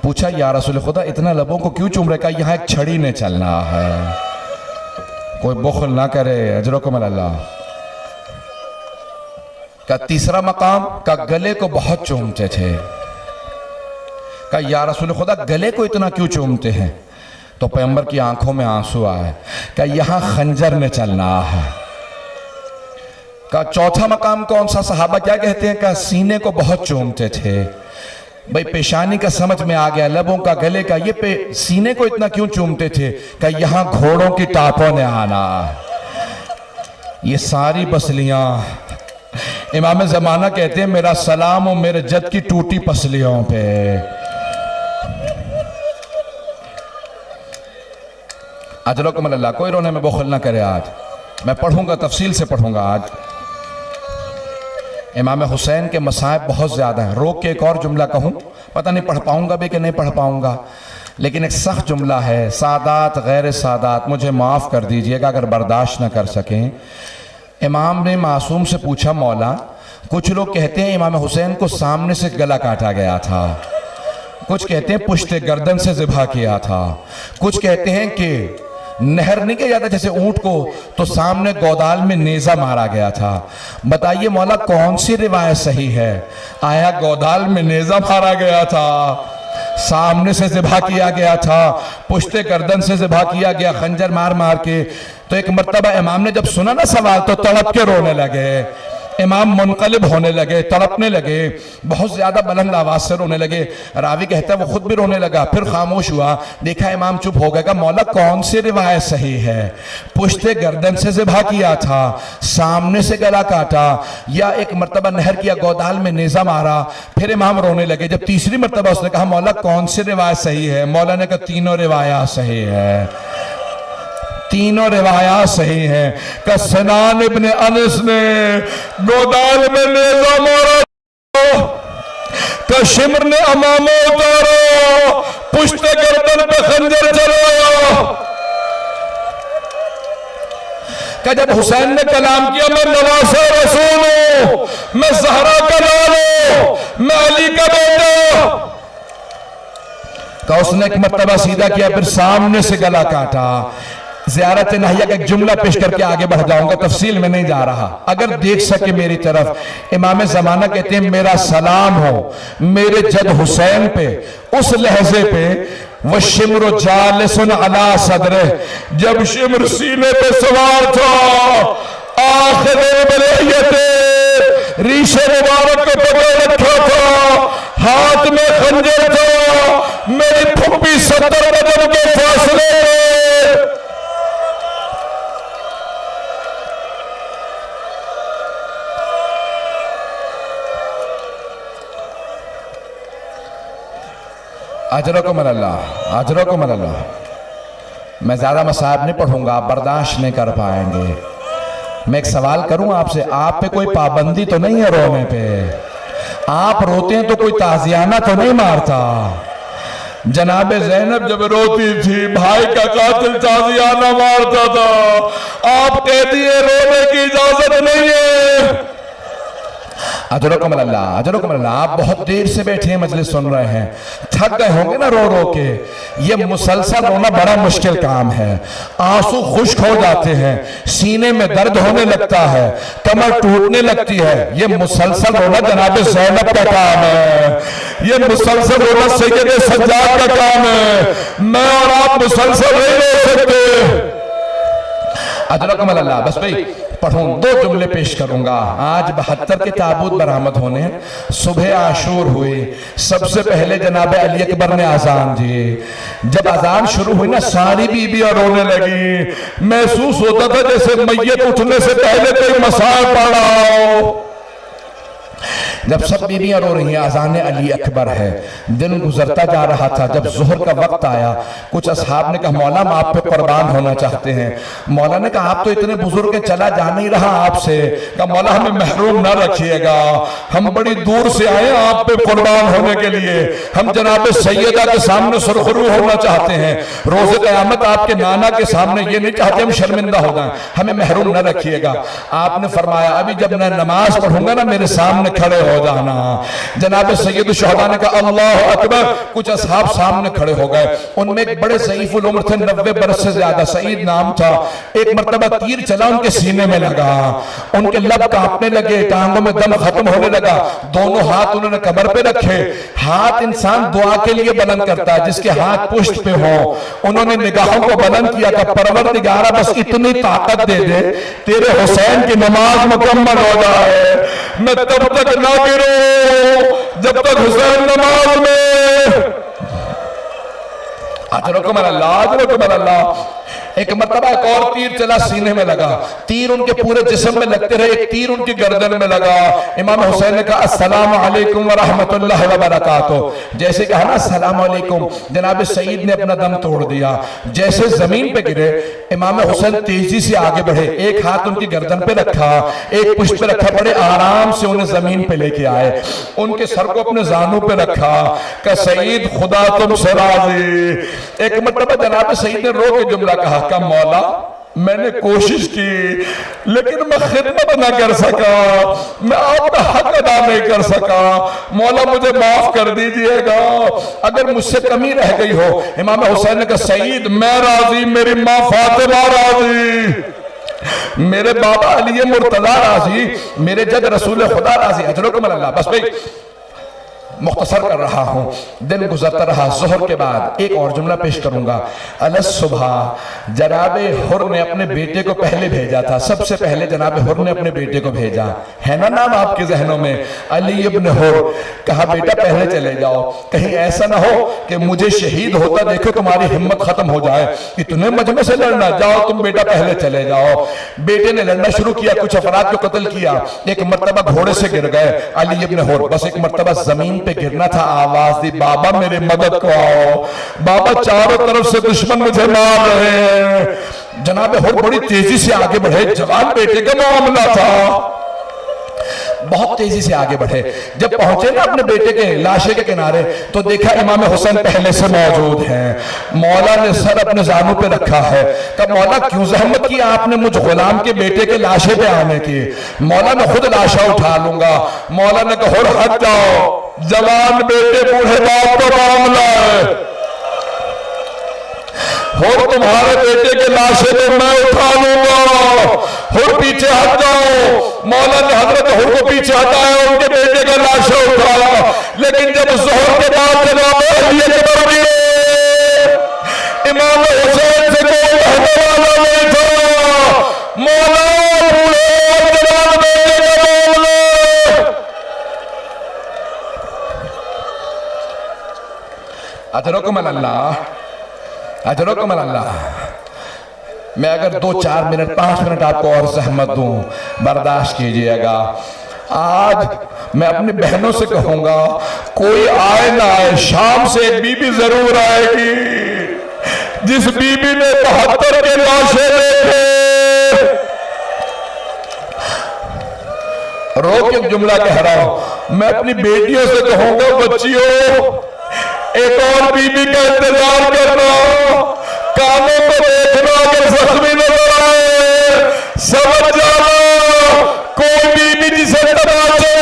पूछा, या रसूल खुदा, इतना लबों को क्यों चूम रहे? कहा, यहां एक छड़ी ने चलना है। कोई बुखल ना करे, अजरकुम अल्लाह। का तीसरा मकाम का गले को बहुत चूमते थे। कहा, या रसूल खुदा, गले को इतना क्यों चूमते हैं? तो पैगंबर की आंखों में आंसू आए। कहा, यहां खंजर ने चलना है। कहा, चौथा मकाम कौन सा? सहाबा क्या कहते हैं? कहा, सीने को बहुत चूमते थे। भाई पेशानी का समझ में आ गया, लबों का, गले का, ये सीने को इतना क्यों चूमते थे? कहा, यहां घोड़ों की टापों ने आना। ये सारी पसलियां, इमाम जमाना कहते हैं, मेरा सलाम हो मेरे जद की टूटी पसलियों पे। अजरकुम अल्लाह। कोई रोने में बुखल ना करे। आज मैं पढ़ूंगा, तफसील से पढ़ूंगा। आज इमाम हुसैन के मसाइब बहुत ज़्यादा हैं। रोक के एक और जुमला कहूँ, पता नहीं पढ़ पाऊंगा भी कि नहीं पढ़ पाऊंगा, लेकिन एक सख्त जुमला है। सादात गैर सादात मुझे माफ़ कर दीजिएगा अगर बर्दाश्त न कर सकें। इमाम ने मासूम से पूछा, मौला, कुछ लोग कहते हैं इमाम हुसैन को सामने से गला काटा गया था, कुछ कहते हैं पुश्ते गर्दन से ज़िबा किया था, कुछ कहते हैं कि नहर नहीं किया जाता जैसे ऊंट को, तो सामने गोदाल में नेजा मारा गया था। बताइए मौला, कौन सी रिवायत सही है? आया गोदाल में नेजा मारा गया था, सामने से ज़िबा किया गया था, पुश्ते गर्दन से ज़िबा किया गया खंजर मार मार के? तो एक मर्तबा इमाम ने जब सुना ना सवाल, तो तड़प के रोने लगे। इमाम मुनक़लिब होने लगे, तड़पने लगे, बहुत ज़्यादा बुलंद आवाज़ से रोने लगे। रावी कहता है वो खुद भी रोने लगा, फिर खामोश हुआ। देखा इमाम चुप हो गया। मौला, कौन सी रिवायत सही है? पुश्ते गर्दन से ज़िबा किया था, सामने से गला काटा, या एक मरतबा नहर किया, गोदाल में नेज़ा मारा? फिर इमाम रोने लगे। जब तीसरी मरतबा उसने कहा, मौला कौन सी रिवायत सही है? मौला ने कहा, तीनों रिवायात सही है, तीनों रिवायात सही हैं। का सनान इब्ने अनस ने गोदाल में नेज़ा मारा, का शिमर ने अमामा उतारा, पुश्ते गर्दन पे खंजर चलाया। का जब हुसैन ने कलाम किया, मैं नवासा रसूल हूं, मैं ज़हरा का लाल हूं, मैं अली का बेटा, का उसने एक मर्तबा सीधा किया, फिर सामने से गला काटा। ज़ियारत नहिया का एक जुमला पेश करके आगे बढ़ जाऊंगा, तफसील में नहीं जा रहा। अगर देख सके मेरी तरफ, इमाम ज़माना कहते हैं, मेरा सलाम हो मेरे जद हुसैन पे, उस लहजे पे, वह शिमर जालिसन अला सदरे, जब शिमर सीने पे सवार था, आखिर बलैयते रीशे मुबारक को पकड़ रखा था, हाथ में खंजर था, मेरी फुप्पी 70 कदम के फासले। अजरकुम अल्लाह, अजरकुम अल्लाह। मैं ज़्यादा मसाइब नहीं पढ़ूंगा, आप बर्दाश्त नहीं कर पाएंगे। मैं एक सवाल करूं आपसे, आप पे कोई पाबंदी तो नहीं है रोने पे? आप रोते हैं तो कोई ताजियाना तो नहीं मारता? जनाबे ज़ैनब जब रोती थी, भाई का कातिल ताजियाना मारता था, आप कहती है रोने की इजाजत नहीं है। अजरकुम अल्लाह, अजरकुम अल्लाह। आप बहुत देर से बैठे हैं, मजलिस सुन रहे हैं, थक गए होंगे ना रो रो के। ये मुसलसल रोना बड़ा मुश्किल काम है, आंसू खुश्क हो जाते हैं, सीने में दर्द होने लगता है, कमर टूटने लगती है। ये मुसलसल रोना जनाब ज़ैनब का काम है, ये मुसलसल रोना सैयद सज्जाद का काम है। मैं और आप मुसलसल नहीं रो सकते। अजरकमल अल्लाह। बस भाई पढ़ूं, 2 जुमले पेश करूंगा। आज 72 के ताबूत बरामद होने, सुबह आशूर हुई, सबसे पहले जनाब अली अकबर ने आजान दिए। जब आजान शुरू हुई ना, सारी बीबियां रोने लगी। महसूस होता था जैसे मैयत उठने से पहले कोई मसाल पड़ा हो। जब सब बीबियां रो रही हैं, आजान अली अकबर है। दिन गुजरता जा रहा था। जब जोहर का वक्त आया, कुछ असहाब ने कहा मौला हम आप पे कुर्बान होना चाहते हैं। मौला ने कहा आप तो इतने बुजुर्ग के, चला जा नहीं रहा आपसे। कहा मौला हमें महरूम ना रखिएगा, हम बड़ी दूर से आए आप पे कुर्बान होने के लिए। हम जनाब सैयदा के सामने सुरखरू होना चाहते हैं। रोज़े क़यामत आपके नाना के सामने ये नहीं चाहते हम शर्मिंदा हो जाएं, हमें महरूम ना रखिएगा। आपने फरमाया अभी जब मैं नमाज पढ़ूंगा ना, मेरे सामने खड़े हो जाना। जनाब सैयद शुहदा ने कहा अल्लाह अकबर। कुछ असहाब सामने खड़े हो गए। उनमें एक बड़े ज़ईफुल उम्र थे, 90 बरस से ज्यादा, सईद नाम था। एक मर्तबा तीर चला, उनके सीने में लगा, उनके लब कांपने लगे, टांगों में दम खत्म होने लगा। दोनों हाथ उन्होंने कमर पे रखे। हाथ इंसान दुआ के लिए बुलंद करता है, जिसके हाथ पुष्ट पे हो। उन्होंने निगाहों को बुलंद किया, कहा परवरदिगारा बस इतनी ताकत दे दे तेरे हुसैन की नमाज मुकम्मल हो जाए। मैं तब तक ना गिरूं जब तक हुसैन नमाज में। अजरकुम अल्लाह, अजरकुम अल्लाह। एक मर्तबा एक और तीर चला, सीने में लगा। तीर उनके पूरे जिस्म में लगते रहे, एक तीर उनकी गर्दन में लगा। इमाम हुसैन ने कहा अस्सलामु अलैकुम व रहमतुल्लाहि व बरकातुहू। जैसे कहा ना अस्सलामु अलैकुम, जनाब सईद ने अपना दम तोड़ दिया। जैसे जमीन पे गिरे, इमाम हुसैन तेजी से आगे बढ़े, एक हाथ उनकी गर्दन पे रखा, एक पुष्ट पे रखा, बड़े आराम से उन्हें जमीन पे लेके आए। उनके सर को अपने जानू पे रखा, कहा सईद खुदा तुमसे राजी। एक मर्तबा जनाब सईद ने रो के जुमला कहा, का मौला मैंने कोशिश की लेकिन मैं खिदमत ना कर सका, मैं आपका हक अदा नहीं कर सका। मौला मुझे माफ कर दीजिएगा अगर मुझसे कमी रह गई हो। इमाम हुसैन ने कहा सईद मैं राजी, मेरी माँ फातिमा राजी, मेरे बाबा अली मुर्तजा राजी, मेरे जद रसूल खुदा राजी। अजरकुम अल्लाह। बस भाई मुख्तसर कर रहा हूँ, दिन गुजरता रहा। जोहर के बाद एक और जुमला पेश करूंगा। अलस सुबह जनाब हुर ने अपने बेटे को पहले भेजा था, सबसे पहले जनाब हुर ने अपने बेटे को भेजा, है ना नाम आपके जहनों में, अली इब्न हुर। कहा बेटा पहले चले जाओ, कहीं ऐसा ना हो कि मुझे शहीद होता देखो तुम्हारी हिम्मत खत्म हो जाए, इतने मजमे से लड़ना, जाओ तुम बेटा पहले चले जाओ। बेटे ने लड़ना शुरू किया, कुछ अफराद को कत्ल किया। एक मर्तबा घोड़े से गिर गए अली इब्न हुर। बस एक मर्तबा जमीन पे गिरना था, आवाज दी बाबा मेरी मदद को आओ, बाबा चारों तरफ से दुश्मन मुझे मार रहे हैं। जनाब हुर बड़ी तेजी से आगे बढ़े, जवान बेटे का मामला था, बहुत तेजी से आगे बढ़े। जब पहुंचे ना अपने बेटे के लाशे के किनारे, तो देखा इमाम हुसैन पहले से मौजूद हैं। मौला ने सर अपने जानू पे रखा है। तब मौला क्यों जहमत की आपने मुझ गुलाम के बेटे के लाशे पे आने की, मौला मैं खुद लाशा उठा लूंगा। मौला ने कहा हट जाओ, जवान बेटे बूढ़े बाप का मामला है, और तुम्हारे बेटे के लाशे को मैं उठा लूंगा, और पीछे हट जाओ। मौला ने हजरत हुर को पीछे हटाया, उनके बेटे का लाशा उठाया। लेकिन जब जोहर के बाद जनाब अली अकबर मिले, इमाम हुसैन से कोई रहने वाला नहीं था। मौला बूढ़े जवान बेटे का मामला। अजरकुम अल्लाह, अजरकुम अल्लाह। मैं अगर 2-4 मिनट 5 मिनट आपको और सहमत दूं, बर्दाश्त कीजिएगा। आज मैं अपनी बहनों से कहूंगा कोई आए ना आए, शाम से एक बीबी जरूर आएगी, जिस बीबी ने 72 के लाशें देखे। रो के जुमला कह रहा हूं, मैं अपनी बेटियों से कहूंगा बच्चियों एक और बीबी का इंतजार करना, कानों को देखना, अगर जख्मी नजर आए समझ जाना कोई बीबी जिसे तमाचे।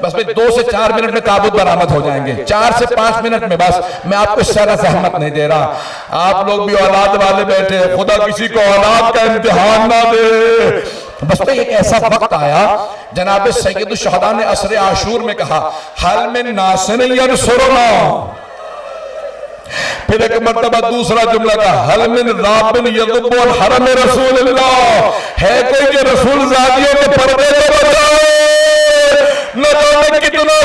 बस भाई 2 से 4 मिनट में ताबूत बरामद हो जाएंगे, 4 से 5 मिनट में। बस मैं आपको सारा सहमत नहीं दे रहा। आप लोग भी औलाद वाले बैठे, खुदा किसी को औलाद का इम्तिहान ना दे। बस तो एक ऐसा वक्त आया, जनाब सैयद शुहदा ने असरे आशूर में कहा हल में नासिन यनसुरना, फिर एक मर्तबा दूसरा जुमला का हल मिन राबिन यदुब्बुल हरम रसूलुल्लाह, है कोई जो रसूल ज़ादियों के पर्दे को बचाए, न जाने कितना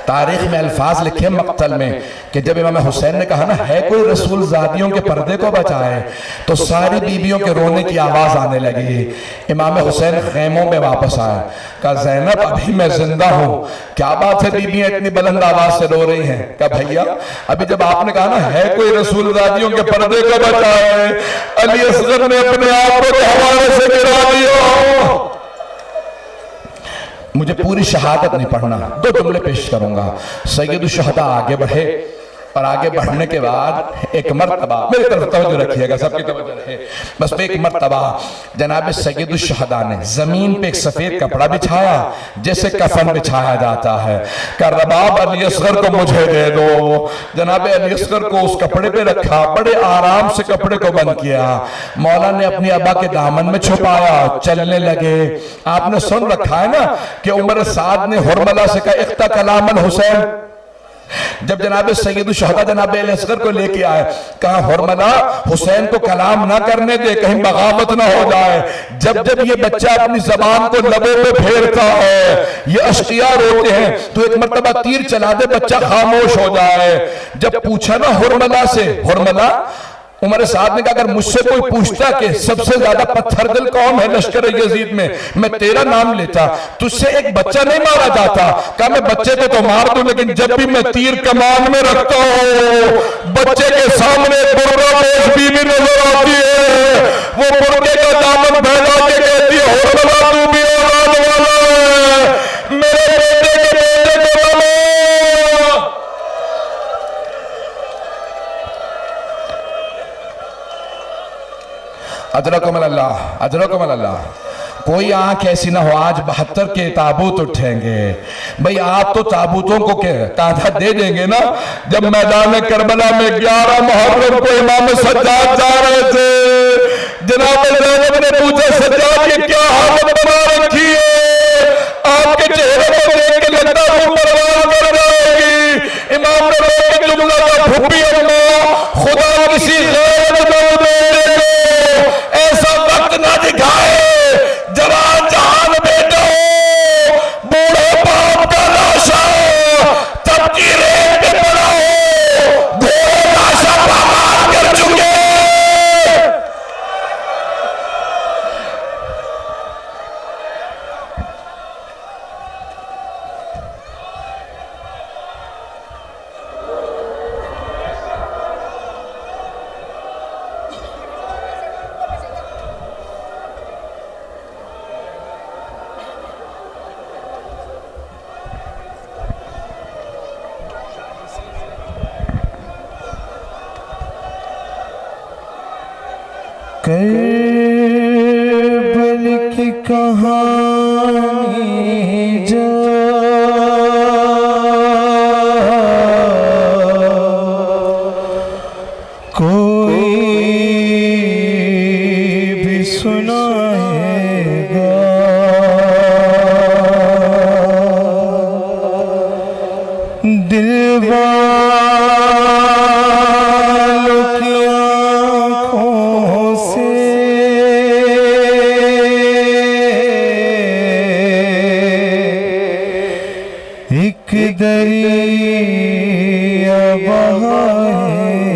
तारीख में अल्फाज लिखे मक्तल में कि जब इमाम हुसैन ने कहा ना है कोई रसूल ज़ादियों के पर्दे को बचाए, तो सारी बीबियों के रोने की आवाज आने लगी। इमाम हुसैन खैमों में वापस आए, कहा ज़ैनब अभी मैं जिंदा हूँ। क्या बात है, बीबियां इतनी बुलंद आवाज से रो रही हैं? कहा भैया अभी जब आपने कहा ना है कोई रसूल ज़ादियों के पर्दे को बचाए, अली असगर ने अपने आप को हवाले से गिरा दिया। मुझे पूरी शहादत नहीं पढ़ना, दो जुमले पेश करूंगा। सैयदुल शुहदा आगे बढ़े और आगे बढ़ने के बाद एक मर्तबा, मेरी तरफ तवज्जो रखिएगा, सबकी तवज्जो रहे, बस एक मर्तबा जनाब सैयदुल शुहदा ने जमीन पे एक सफेद कपड़ा बिछाया जैसे कफन बिछाया जाता है। का रबाब अली असगर को मुझे दे दो। जनाब अली असगर को उस कपड़े पे रखा, बड़े आराम से कपड़े को बंद किया, मौला ने अपनी अबा के दामन में छुपाया, चलने लगे। आपने सुन रखा है ना कि उमर साद ने हुरमला से कहा इख्ता कलामल हुसैन। जब जनाब सैयदुल शुहदा जनाब अली असगर को लेके आए, कहा हुरमला हुसैन को कलाम ना करने दे, कहीं बगावत ना हो जाए। जब जब ये बच्चा अपनी जबान को लबों पे फेरता है, ये अश्किया रोते हैं, तो एक मर्तबा तीर चला दे, बच्चा खामोश हो जाए। जब पूछा ना हुरमला से, हुरमला उमर साद ने कहा अगर मुझसे कोई पूछता कि सबसे ज्यादा पत्थर दिल कौन है लश्कर यजीद में, मैं तेरा नाम लेता, तुझसे एक बच्चा नहीं मारा जाता। कहा मैं बच्चे को तो मार दूं, लेकिन जब भी मैं तीर कमान में रखता हूं बच्चे के सामने बीवी नजर आती है, वो मुर्गे का दामन फैला के कहती है हुरमला तू भी औलाद वाला है, मेरे बेटे के बेटे को अजरकुम अल्लाह, अजरकुम अल्लाह। कोई आंख ऐसी ना हो, आज 72 के ताबूत उठेंगे। भाई आप तो ताबूतों को कांधा दे देंगे ना। जब मैदान करबला में 11 मुहर्रम को इमाम सज्जाद जा रहे थे, जनाब ज़ैनब ने पूछा सज्जाद ये क्या हालत बना रखी है, आपके चेहरे को देख के लगता है परवाह कर जाएगी। इमाम ने जुमला का फुप्पी अल्लाह खुदा किसी गैर को ऐसा वक्त ना दिखाए, जवान जहान बेटा हो, बूढ़े बाप का लाशा तब की रेत पे पड़ा हो, घोड़े लाशा पामार कर चुके। करबल की कहानी जो कोई भी सुनाएगा, दिल दरिया बहाएगा,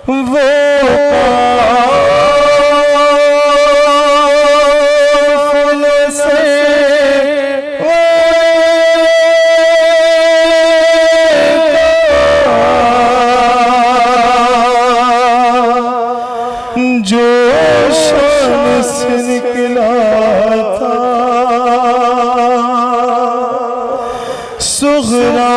वो काफिल से जो शान से निकला था, सुगरा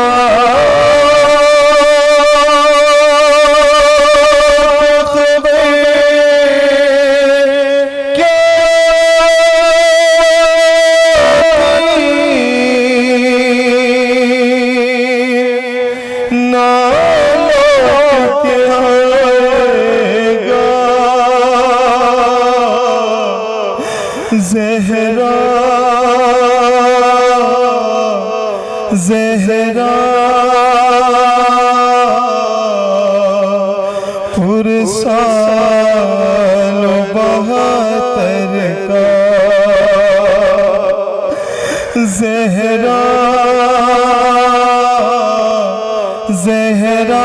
ज़हरा पुरसाल बहातर का ज़हरा ज़हरा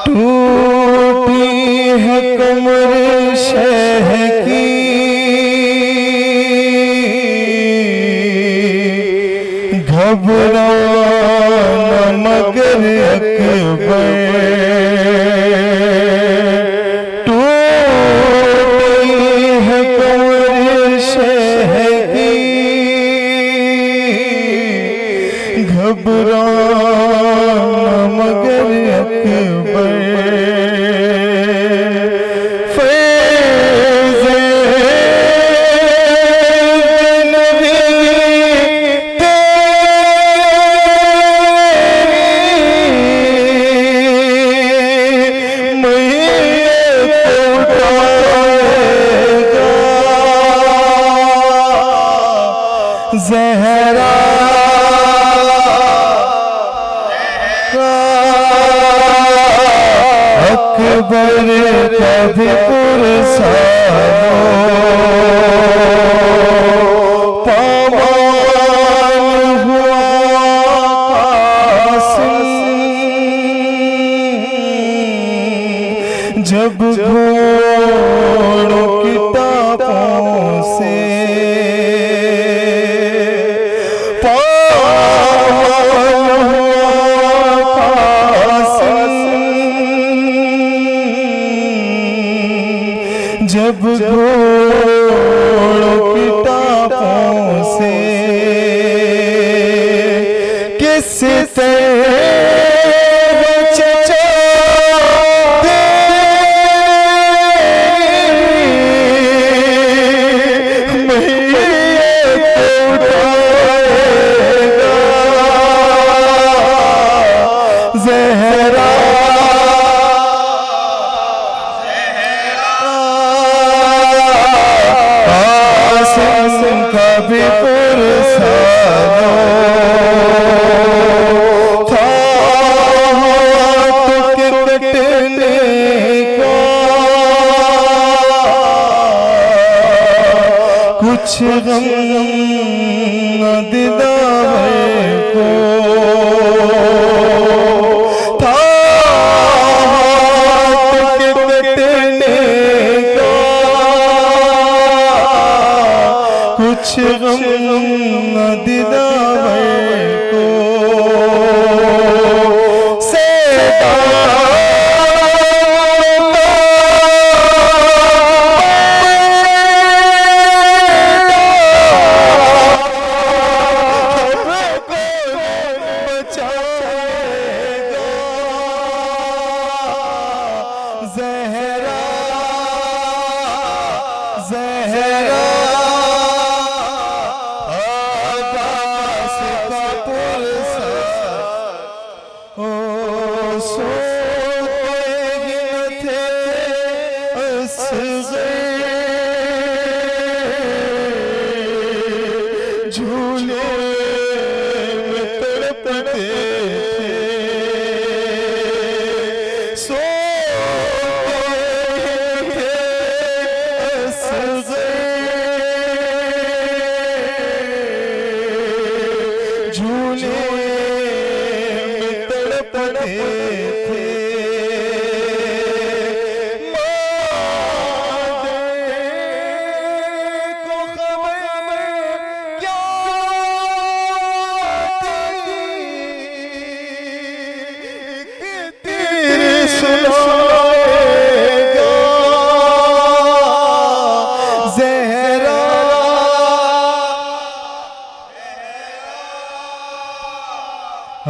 टूटी है कमर शह की घबराना मगर अकबर टूटी है कमर शह की घबराना मगर अकबर ज़हरा अकबर कभी पुरसानो पामान हुआ कासिम जब घोड़ों की टापों से जब घोड़ों की टापों से किस तरह चचा ज़हरा कभी पुरसानो था हाथ के कटने का कुछ गम न दिलावर को था हाथ के कटने का कुछ गम न दिलावर को ज़हरा ज़हरा झूले में तड़पते थे सोते थे झूले में तड़पते थे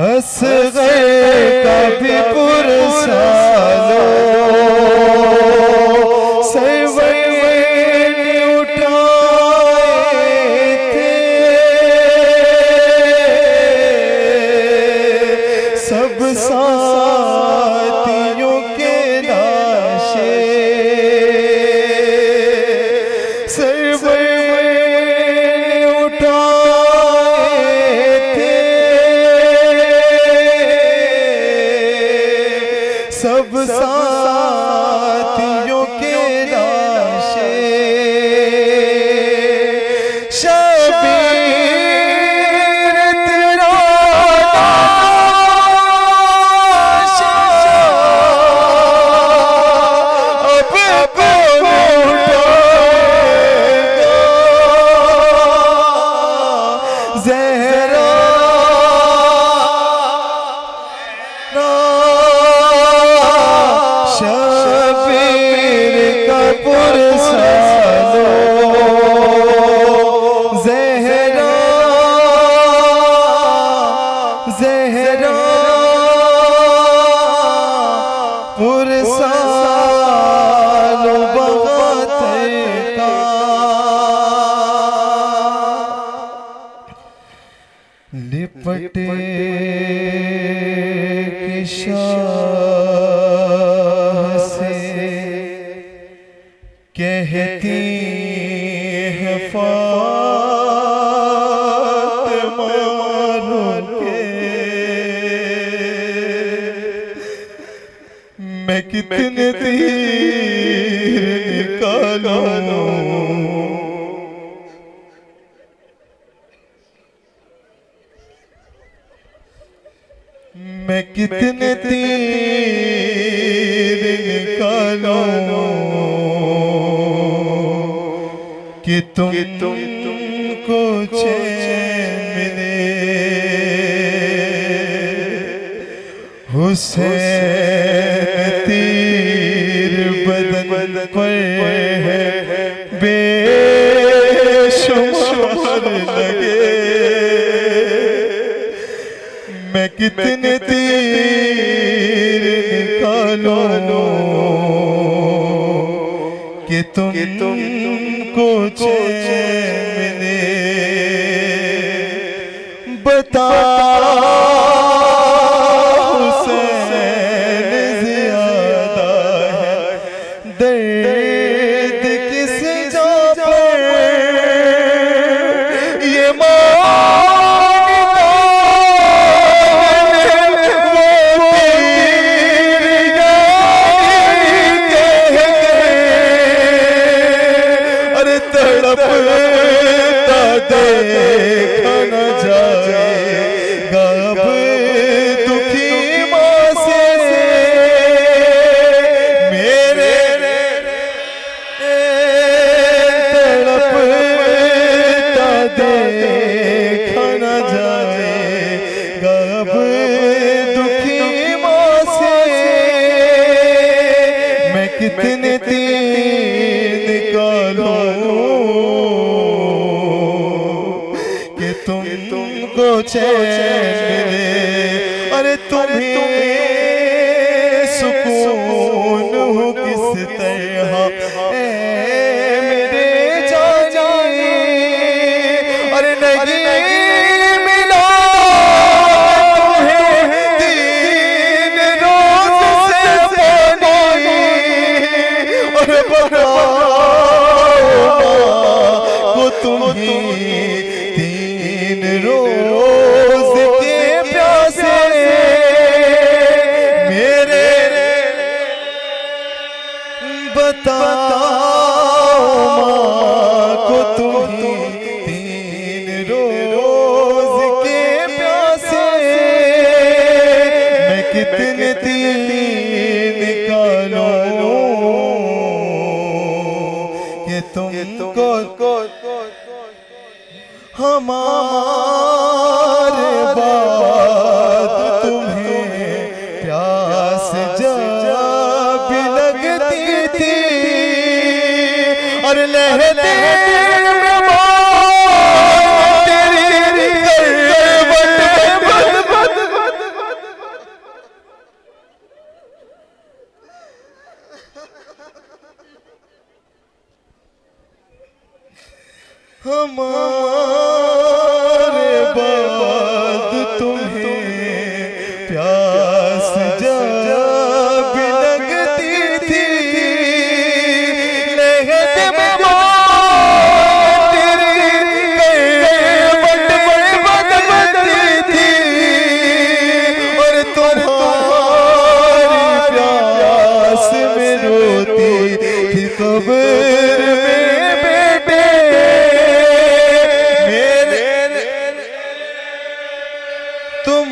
असग़र कभी पुरसानो सरवर उठाए थे सब साथियों के लाशें सरवर उठाए थे सब साथियों के लाशे शबीर तेरा अब कौन उठाएगा ज़हरा शबीर का पुरसालो ज़हरा ज़हरा पुरसालो बग़ातर का लिपटे की शाह से कहती है फातिमा रुके मैं कितने तीर निकालूं मैं कितने तीर निकालूं कि तुमको चैन मिले हुसैन तीर बदन पर है बेशुमार लगे मैं कितने तीर निकालूं कि तुमको चैन मिले बता हुसैन ज़्यादा है दर्द किस जा पर ये देखा न जाएगा अब दुखी माँ से मेरे तड़पता देखा न जाएगा अब दुखी माँ से मैं कितने तीर निकालूं तुमको चैन मिले अरे तुम्हें सुकून हो किस तरह मेरे जाने अरे नहीं मिला तुम्हें 3 रोज से पानी और बताओ तुम्हें 3 रोज के प्यासे मेरे बताओ माँ को तुम्हें 3 रोज के प्यासे मैं कितने तीर निकालूं कि तुमको हमारे बाद तुम्हें प्यास जब लगती थी और लहते तेरी हमारे बाद तुम्हें प्यास जब लगती थी लहद में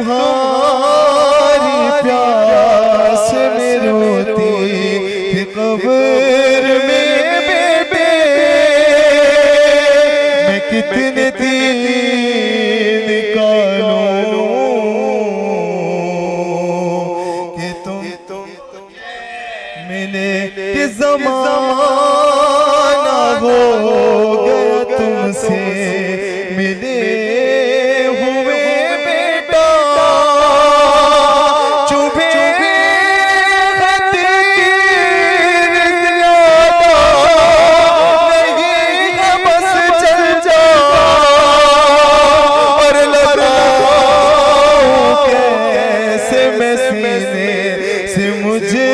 तुम्हारी प्यास में रोती थी कब्र में बेटे, मैं कितने दिन निकालूं कि तुम मिले कि ज़माना हो गया तुमसे मिले हुए बेटा, चुभे खतीर ज़्यादा नहीं है, बस चल जा और लगाऊं कैसे मैं सीने से मुझे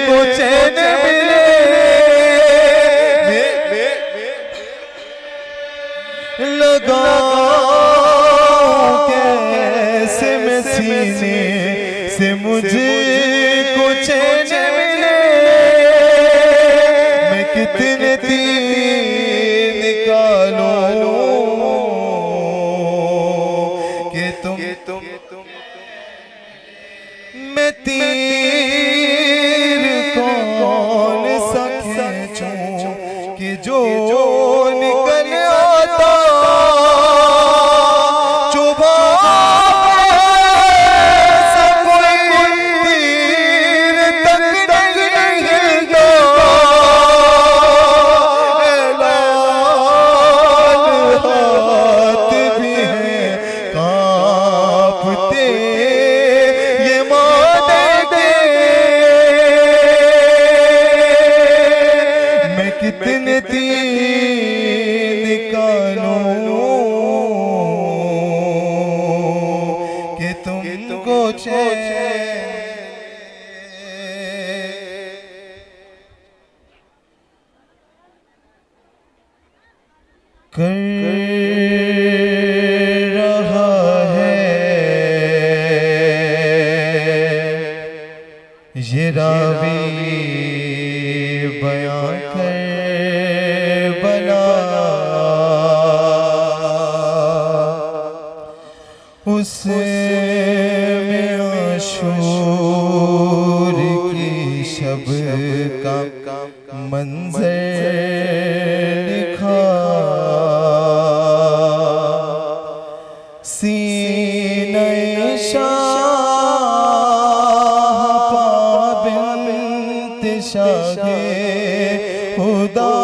को चैन मिले, लगाऊं कैसे मैं सीने से मुझे को चैन मिले, मैं कितने दिन निकालूं कि तुम मैं तीर कौन सा खींचूं कि जो निकल आता, चुभा ऐसा कोई तीर तक नहीं हिलता, लाल हाथ भी हैं कांपते ये माने दे, मैं कितने दिन निकालूं कि तुमको चैन कर रहा है ये रावी बयां कर बला, उसमें आशूर की शब का मंजर लिखा, सीने शाह पाबिंत शाहे खुदा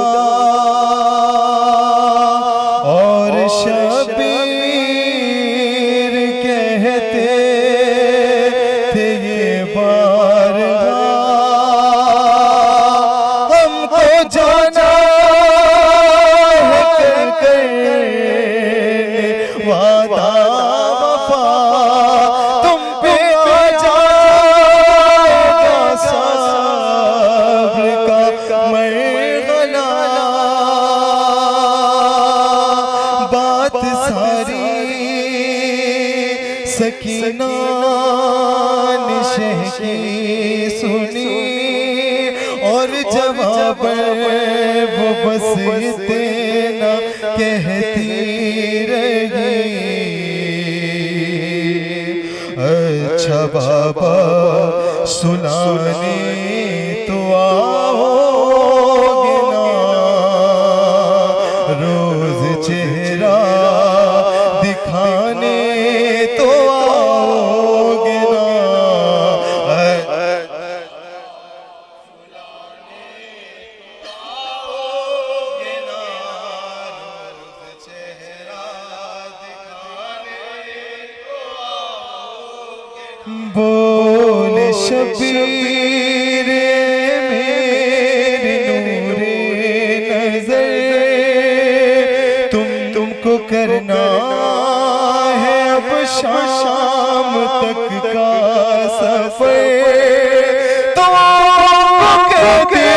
और शबीर कहते थे ये बारगाह, हमको जाना है कर वादा वफा, तुम पे आ जाएगा सब्र का मरहला, बात सारी सकीना ने शह की सुनी और जवाब वो बस इतना कहती रही, अच्छा बाबा सुनाने तो आओगे ना, रोज चेहरा दिखाने तो आओगे ना, बोल शबीर मेरे नूरे नजर, तुमको करना है अब शाम तक का सफर, तुमको कहते